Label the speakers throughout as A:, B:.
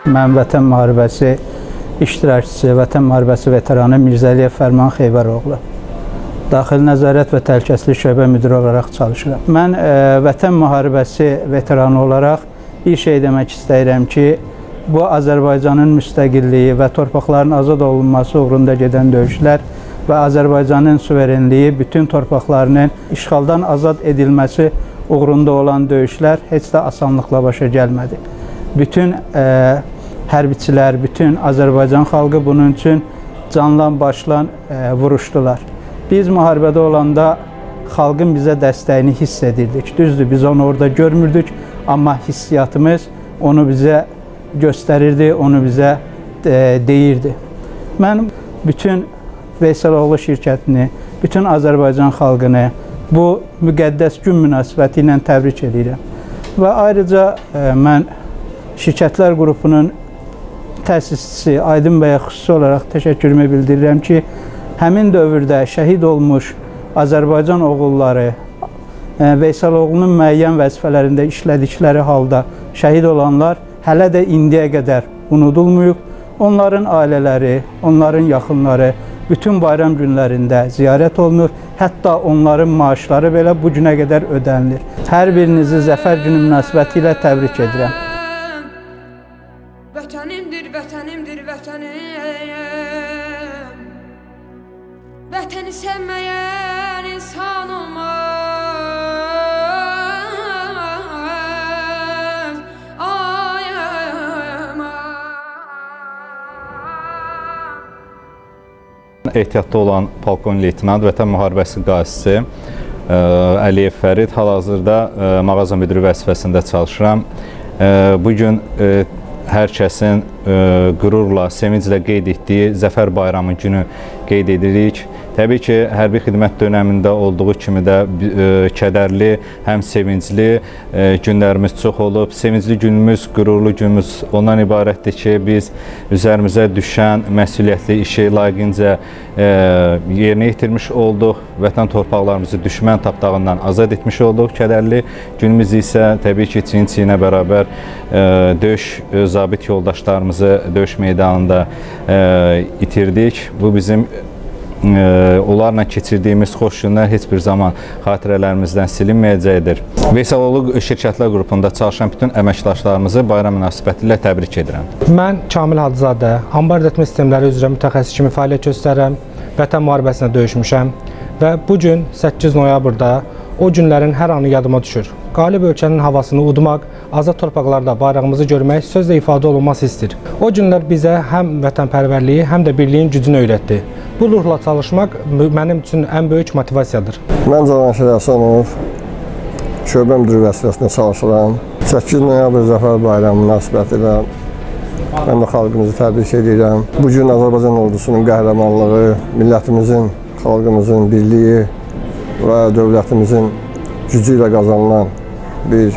A: Mən Vətən müharibəsi iştirakçısı, Vətən müharibəsi veteranı Mirzəliyev Fərman Xeybəroğlu. Daxili Nəzarət və Təhlükəsizlik Şöbə Müdiri olaraq çalışıram. Mən Vətən müharibəsi veteranı olaraq bir şey demək istəyirəm ki, bu Azərbaycanın müstəqilliyi və torpaqların azad olunması uğrunda gedən döyüşlər və Azərbaycanın suverenliyi, bütün torpaqlarının işğaldan azad edilməsi uğrunda olan döyüşlər heç də asanlıqla başa gəlmədi. Bütün hərbiçilər, bütün Azərbaycan xalqı bunun üçün canlan başla vuruşdular. Biz müharibədə olanda xalqın bizə dəstəyini hiss edirdik. Düzdür, biz onu orada görmürdük, amma hissiyatımız onu bizə göstərirdi, onu bizə deyirdi. Mən bütün Veysaloğlu şirkətini, bütün Azərbaycan xalqını bu müqəddəs gün münasibəti ilə təbrik edirəm. Və ayrıca mən şirkətlər qrupunun təsisçisi Aydın bəyə xüsusi olaraq təşəkkürümü bildirirəm ki, həmin dövrdə şəhid olmuş Azərbaycan oğulları Veysaloğlunun müəyyən vəzifələrində işlədikləri halda şəhid olanlar hələ də indiyə qədər unudulmuyub. Onların ailələri, onların yaxınları bütün bayram günlərində ziyarət olunur. Hətta onların maaşları belə bu günə qədər ödənilir. Hər birinizi Zəfər günü münasibəti ilə təbrik edirəm.
B: Vətənimdir, vətənimdir, vətənim. Vətəni sevməyən insan olmaz.
C: Ehtiyatda olan polkovnik leytenant, Vətən müharibəsi qazisi Əliyev Fərid, hal-hazırda mağaza müdiri vəzifəsində çalışıram. Bugün hər kəsin qürurla, sevinclə qeyd etdiyi Zəfər Bayramı günü qeyd edirik. Təbii ki, hərbi xidmət dönəmində olduğu kimi də kədərli, həm sevincli günlərimiz çox olub. Sevincli günümüz, qürurlu günümüz ondan ibarətdir ki, biz üzərimizə düşən məsuliyyətli işi layiqincə yerinə yetirmiş olduq. Vətən torpaqlarımızı düşmən tapdağından azad etmiş olduq. Kədərli günümüz isə təbii ki, çiyin-çiyinə bərabər döyüş zabit yoldaşlarımızı döyüş meydanında itirdik. Bu bizim onlarla keçirdiyimiz xoş günlər heç bir zaman xatirələrimizdən silinməyəcəkdir. Veysaloğlu şirkətlər qrupunda çalışan bütün əməkdaşlarımızı bayram münasibəti ilə təbrik edirəm.
D: Mən Kamil Hacızadə, anbar idarə sistemləri üzrə mütəxəssis kimi fəaliyyət göstərirəm. Vətən müharibəsində döyüşmüşəm və bu gün 8 noyabrda o günlərin hər anı yadıma düşür. Qalib ölkənin havasını udmaq, azad torpaqlarda bayrağımızı görmək sözlə ifadə olunmaz hissdir. O günlər bizə həm vətənpərvərliyi, həm də birliyin gücünü öyrətdi. Bu ruhla çalışmaq mənim üçün ən böyük motivasiyadır.
E: Mən Cavanşir Həsənov, şöbə müdiri vəzifəsində çalışıram. 8 noyabr Zəfər Bayramı münasibəti ilə mən də xalqımızı təbrik edirəm. Bu gün Azərbaycan ordusunun qəhrəmanlığı, millətimizin, xalqımızın birliyi və dövlətimizin gücü ilə qazanılan bir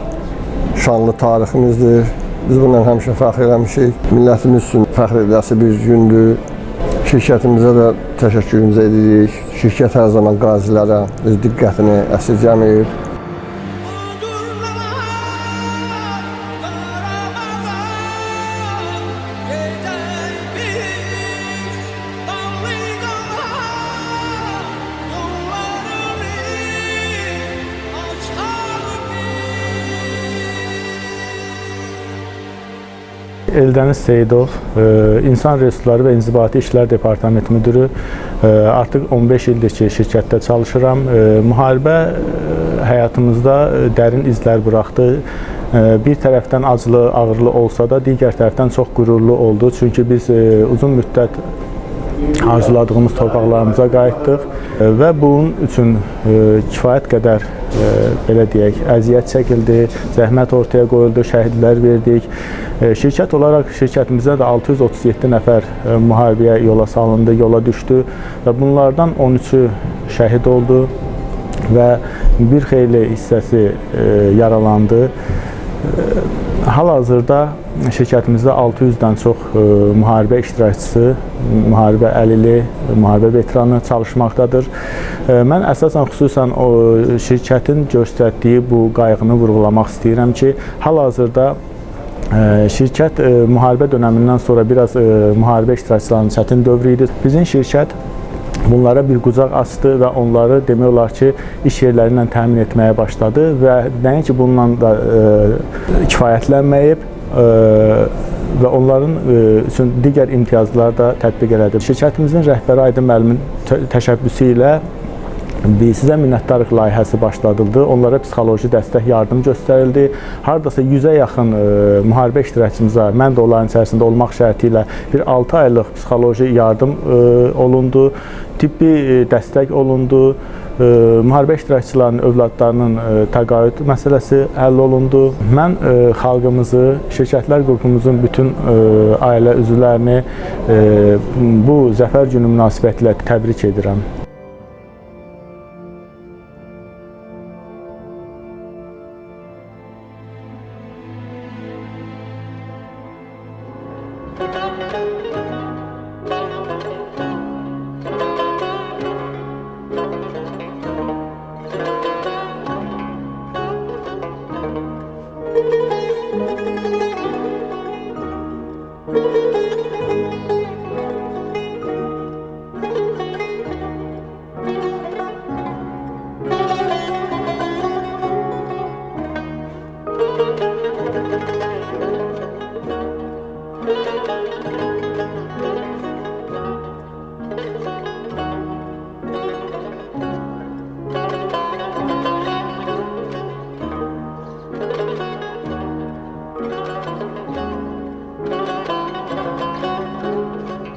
E: şanlı tariximizdir. Biz bundan həmişə fəxr eləmişik. Millətimiz üçün fəxr ediləsi bir gündür. Şirkətimizə də təşəkkürümüzü edirik. Şirkət hər zaman qazilərə öz diqqətini əsirgəmir.
F: Eldəniz Seyidov, İnsan Resursları və İnzibati İşlər Departamenti müdürü. Artıq 15 ildir ki, şirkətdə çalışıram. Müharibə həyatımızda dərin izlər buraxdı. Bir tərəfdən acılı, ağırlı olsa da, digər tərəfdən çox qürurlu oldu. Çünki biz uzun müddət arzuladığımız torpaqlarımıza qayıtdıq və bunun üçün kifayət qədər belə deyək, əziyyət çəkildi, zəhmət ortaya qoyuldu, şəhidlər verdik. Şirkət olaraq şirkətimizdə də 637 nəfər müharibəyə yola salındı, yola düşdü və bunlardan 13-ü şəhid oldu və bir xeyli hissəsi yaralandı. Hal-hazırda şirkətimizdə 600-dən çox müharibə iştirakçısı, müharibə əlili, müharibə veteranı çalışmaqdadır. Mən əsasən xüsusən o şirkətin göstərdiyi bu qayğını vurğulamaq istəyirəm ki, hal-hazırda Şirkət müharibə dönəmindən sonra biraz müharibə iştirakçılarının çətin dövrü idi. Bizim şirkət bunlara bir qucaq açdı və onları demək olar ki, iş yerləri ilə təmin etməyə başladı və nəinki bununla da kifayətlənməyib və onların üçün digər imtiyazlar da tətbiq elədi. Şirkətimizin rəhbəri Aydın müəllimin təşəbbüsü ilə Sizə minnətdarlıq layihəsi başladıldı. Onlara psixoloji dəstək, yardım göstərildi. Hardasa 100-ə yaxın müharibə iştirakçımıza, mən də onların içərisində olmaq şərti ilə bir 6 aylıq psixoloji yardım olundu. Tibbi dəstək olundu. Müharibə iştirakçılarının övladlarının təqaüd məsələsi həll olundu. Mən xalqımızı, şirkətlər qrupumuzun bütün ailə üzvlərini bu Zəfər günü münasibətilə təbrik edirəm.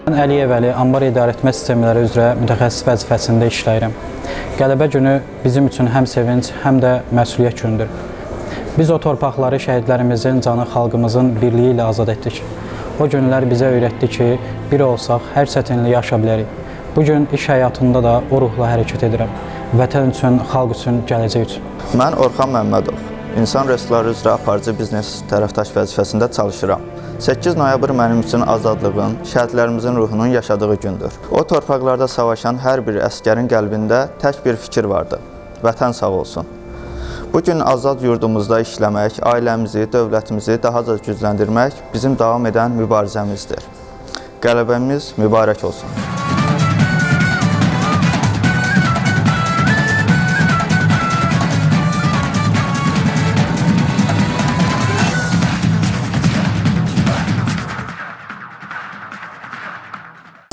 G: Mən Əliyev Əli, Anbar İdarəetmə Sistemləri üzrə mütəxəssis vəzifəsində işləyirəm. Qələbə günü bizim üçün həm sevinc, həm də məsuliyyət gündür. Biz o torpaqları şəhidlərimizin canı xalqımızın birliyi ilə azad etdik. O günlər bizə öyrətdi ki, bir olsaq hər çətinliyi aşa bilərik. Bugün iş həyatında da o ruhla hərəkət edirəm. Vətən üçün, xalq üçün, gələcək üçün.
H: Mən Orxan Məmmədov, insan resursları üzrə aparıcı biznes tərəfdaş vəzifəsində çalışıram. 8 noyabr mənim üçün azadlığın, şəhidlərimizin ruhunun yaşadığı gündür. O torpaqlarda savaşan hər bir əsgərin qəlbində tək bir fikir vardı: vətən sağ olsun. Bugün azad yurdumuzda işləmək, ailəmizi, dövlətimizi daha da gücləndirmək bizim davam edən mübarizəmizdir. Qələbəmiz mübarək olsun.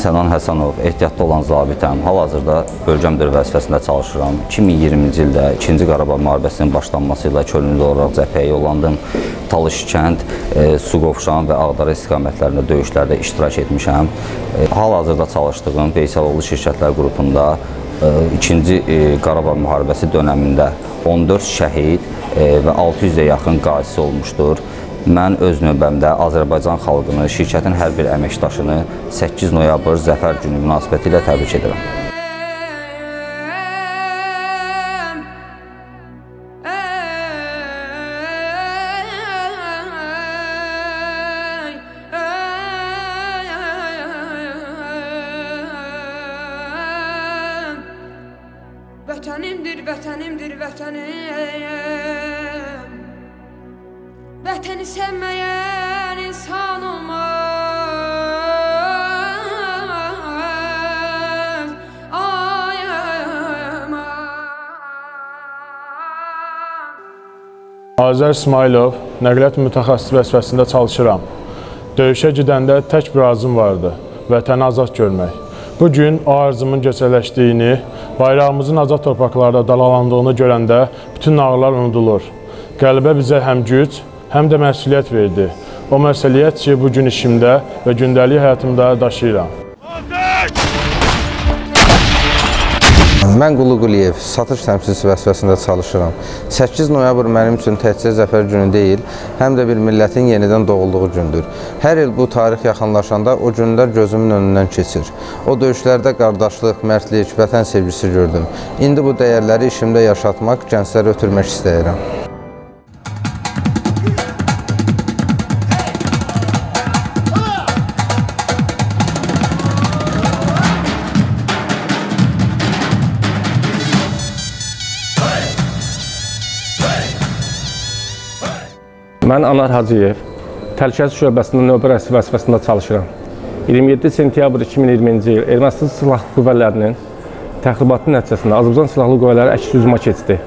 I: Sənan Həsənov, ehtiyatda olan zabitəm. Hal-hazırda bölgə müdiri vəzifəsində çalışıram. 2020-ci ildə 2-ci Qarabağ müharibəsinin başlanması ilə könüllü olaraq cəbhəyə yollandım. Talış kənd, Suqovşan və Ağdərə istiqamətlərində döyüşlərdə iştirak etmişəm. Hal-hazırda çalışdığım Veysaloğlu şirkətlər qrupunda 2-ci Qarabağ müharibəsi dönəmində 14 şəhid və 600-ə yaxın qazisi olmuşdur. Mən öz növbəmdə Azərbaycan xalqını, şirkətin hər bir əməkdaşını 8 noyabr Zəfər günü münasibəti ilə təbrik edirəm.
B: Vətənimdir, vətənimdir, vətənim. Vətəni sevməyən insan olmaz. Ay, aman.
J: Azər İsmailov, nəqliyyat mütəxəssis vəzifəsində çalışıram. Döyüşə gedəndə tək bir arzum vardı: vətəni azad görmək. Bugün o arzumun gerçəkləşdiyini, bayrağımızın azad torpaqlarda dalalandığını görəndə bütün ağrılar unudulur. Qəlbə bizə həm güc, həm də məsuliyyət verdi. O məsuliyyət ki, bugün işimdə və gündəlik həyatımda daşıyıram.
K: Mən Qulu Quliyev, satış təmsilçisi vəzifəsində çalışıram. 8 noyabr mənim üçün təkcə zəfər günü deyil, həm də bir millətin yenidən doğulduğu gündür. Hər il bu tarix yaxınlaşanda o günlər gözümün önündən keçir. O döyüşlərdə qardaşlıq, mərdlik, vətən sevgisi gördüm. İndi bu dəyərləri işimdə yaşatmaq, gəncləri ötürmək istəyirəm.
L: Mən Anar Hacıyev, Təhlükəsizlik şöbəsində növbə rəsmi vəzifəsində çalışıram. 27 sentyabr 2020-ci il Ermənistan Silahlı Qüvvələrinin təxribatı nəticəsində Azərbaycan Silahlı Qüvvələri əks hücuma keçdi.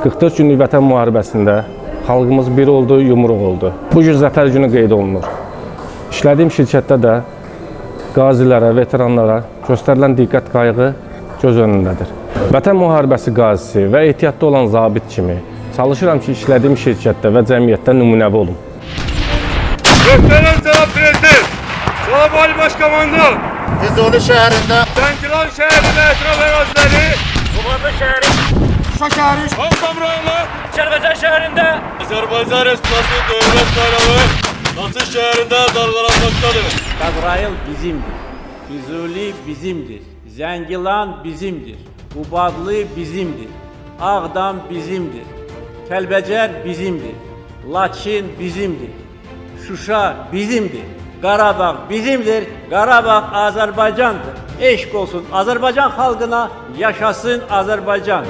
L: 44 günlük vətən müharibəsində xalqımız bir oldu, yumruq oldu. Bu gün zəfər günü qeyd olunur. İşlədiyim şirkətdə də qazilərə, veteranlara göstərilən diqqət qayğı göz önündədir. Vətən müharibəsi qazisi və ehtiyatda olan zabit kimi çalışıram ki, işlədiyim şirkətdə və cəmiyyətdə nümunəvi olum.
M: Göstərən cənab prezident, cənab Ali Başkomandan, Füzuli şəhərində, Zəngilan şəhərində ətraf əraziləri, Qubadlı şəhəri, Şuşa şəhəri, Ağdam rayonu, Kəlbəcər şəhərində, Azərbaycan Respublikası dövlət bayrağı, Laçın şəhərində dalgalanmaqdadır.
N: Qəbrayıl bizimdir, Füzuli bizimdir, Zəngilan bizimdir, Qubadlı bizimdir, Ağdam bizimdir, Kəlbəcər bizimdir, Laçın bizimdir, Şuşa bizimdir, Qarabağ bizimdir, Qarabağ Azərbaycandır. Eşq olsun Azərbaycan xalqına, yaşasın Azərbaycan.